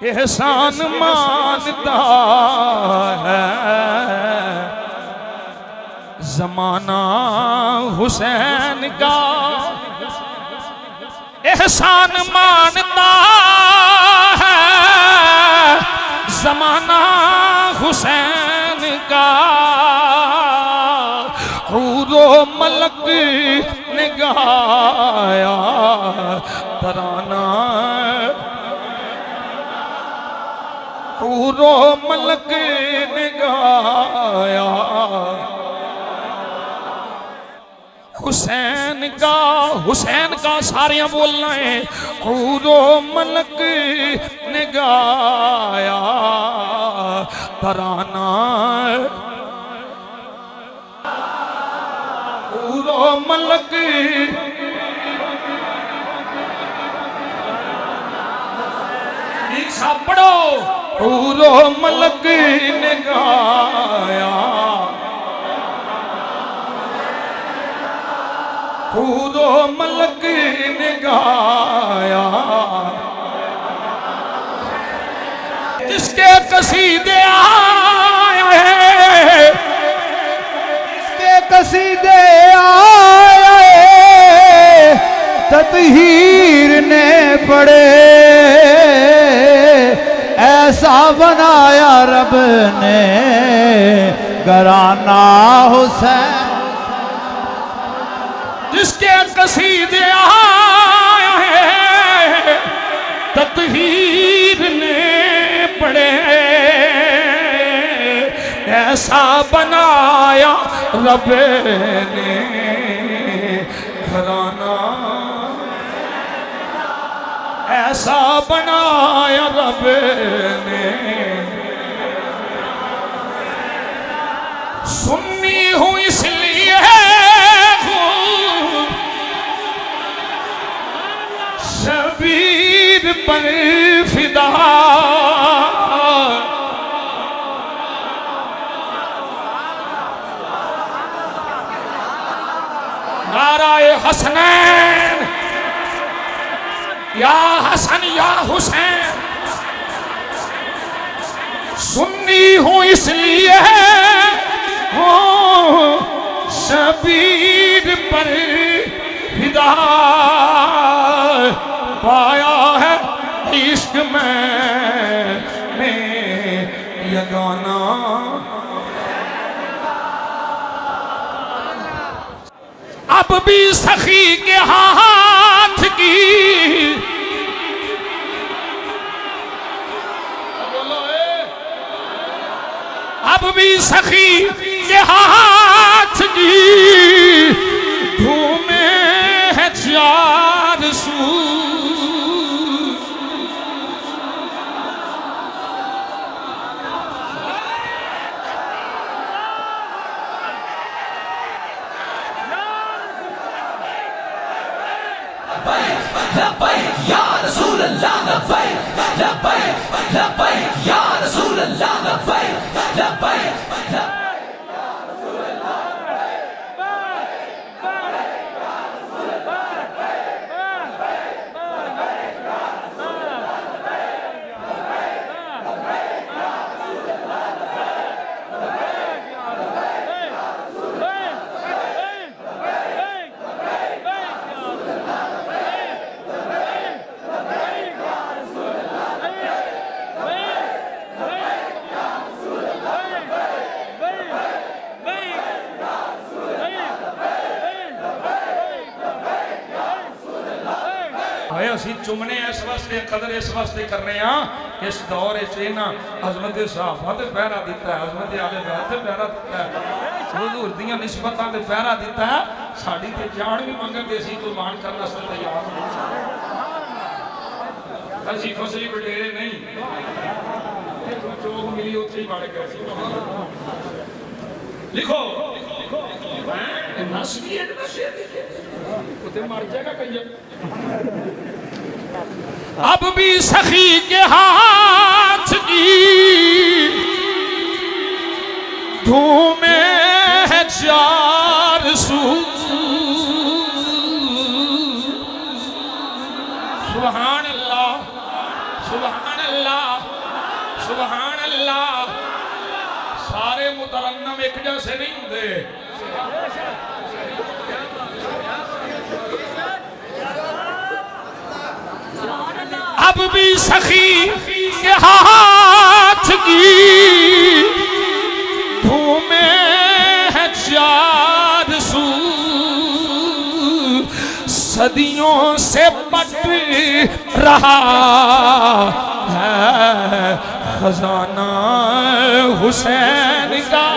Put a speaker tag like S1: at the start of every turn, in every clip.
S1: एहसान मानता है जमाना हुसैन का, एहसान मानता है जमाना हुसैन का। हूरो मलक ने गाया तराना, हूरो मलक ने गाया हुसैन का। हुसैन का सारियां बोलना है। हूरो मलक ने गाया तराना, हूरो मलक पढ़ो। हूरो मलक ने गाया, हूरो मलक ने गाया। जिसके कसीदे आए,
S2: जिसके कसीदे आए तत्हीर ने पढ़े, ऐसा बनाया रब ने घराना हुसैन।
S1: जिसके कसीदे आए तत्हीर ने पढ़े, ऐसा बनाया रब ने घराना, ऐसा बनाया रब ने। सुन्नी हूँ इसलिए शबीर पर फिदा, नाराए हसनैन, या हसन या हुसैन। सुन्नी हूँ इसलिए हो शबीर पर फिदा, पाया है इश्क मैंने यगाना। अब भी सखी के हाथ की, अब भी सखी के हाथ की धूमें है चार सू।
S3: लब्बैक या रसूल अल्लाह, लब्बैक लब्बैक लब्बैक या रसूल अल्लाह, लब्बैक लब्बैक
S1: असी चुमने इस वास्ते कदर इस वास्ते करने इस दौर अजमत सहाबा ते पहरा दिता है, अजमत आले बैत ते पहरा दिता है, हुजूर दी निस्बतां ते पहरा दिता है। साडी ते जान भी मंगते सी कुर्बान करने वास्ते तैयार असी फसली बटेरे नहीं, चौक मिली उत्थे ही बढ़ गए। लिखो मर जाएगा कहीं। अब भी सखी के हाथ की धूमें है चार सू। सुभान अल्लाह, सुभान अल्लाह, सुभान अल्लाह। सारे मुतरन्नम एक जैसे नहीं होंगे। अब भी सखी के हाथ की धूमे है चार सू, सदियों से बट रहा है खजाना हुसैन का।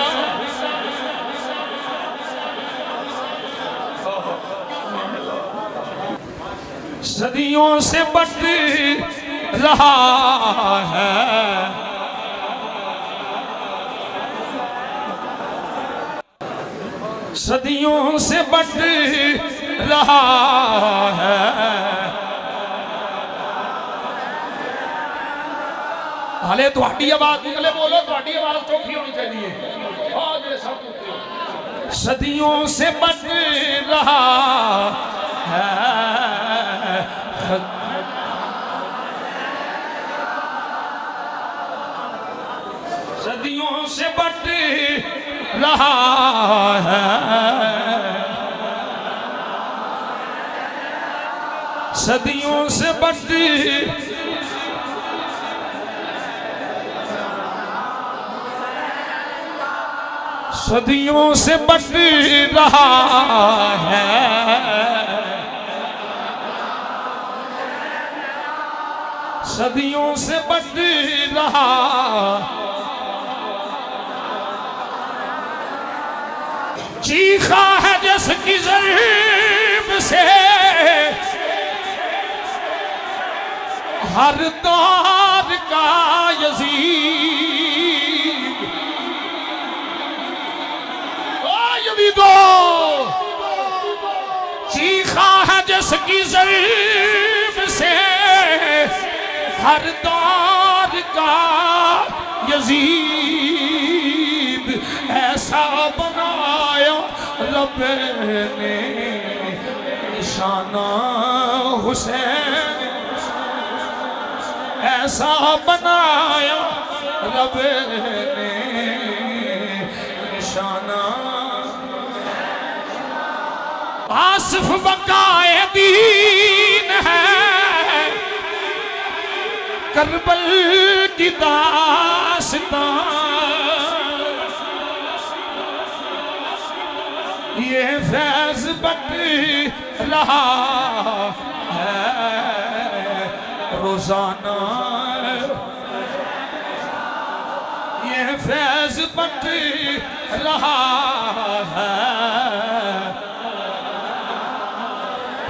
S1: सदियों से बट रहा है सदियों से बट रहा है। हाले थोड़ी आवाज निकले बोलो, थोड़ी आवाज चौखी होनी चाहिए। सदियों से बट रहा है सदियों से बट रहा है सदियों से बट सदियों से बट रहा है सदियों से बट रहा। चीखा है जिसकी ज़र्ब से हर दौर का यज़ीद। ओ यज़ीदो, चीखा है जिसकी ज़र्ब से हर दौर का यज़ीद। ऐसा बनाया रब ने निशाना हुसैन, ऐसा बनाया रब ने निशाना। आसिफ बकाए दीन है करबल की दास्तां, ये फैज बट रहा है रोजाना। ये फैज बट रहा है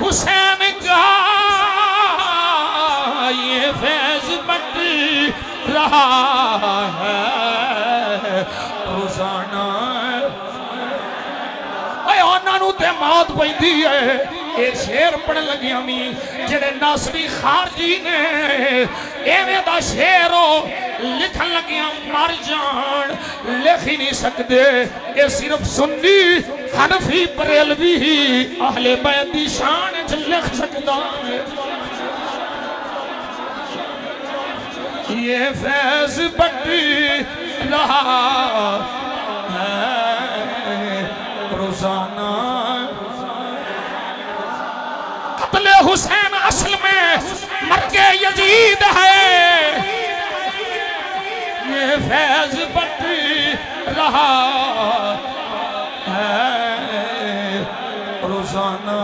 S1: हुसैन का, ये फैज बट रहा है रोजाना। ते मौत पैंदी है। ये शेर पढ़ लगिया मी जेड़े नासरी खारजी ने एवें दा शेर लिखन लगिया मर जान लिख ही नहीं सकते। ये सिर्फ सुन्नी हनफी बरेलवी ही अहले बैत दी शान च लिख सकदा है। ये फैज बट रहा है रोजाना। कत्ले हुसैन असल में मर्गे यजीद है, ये फैज बट रहा है रोजाना।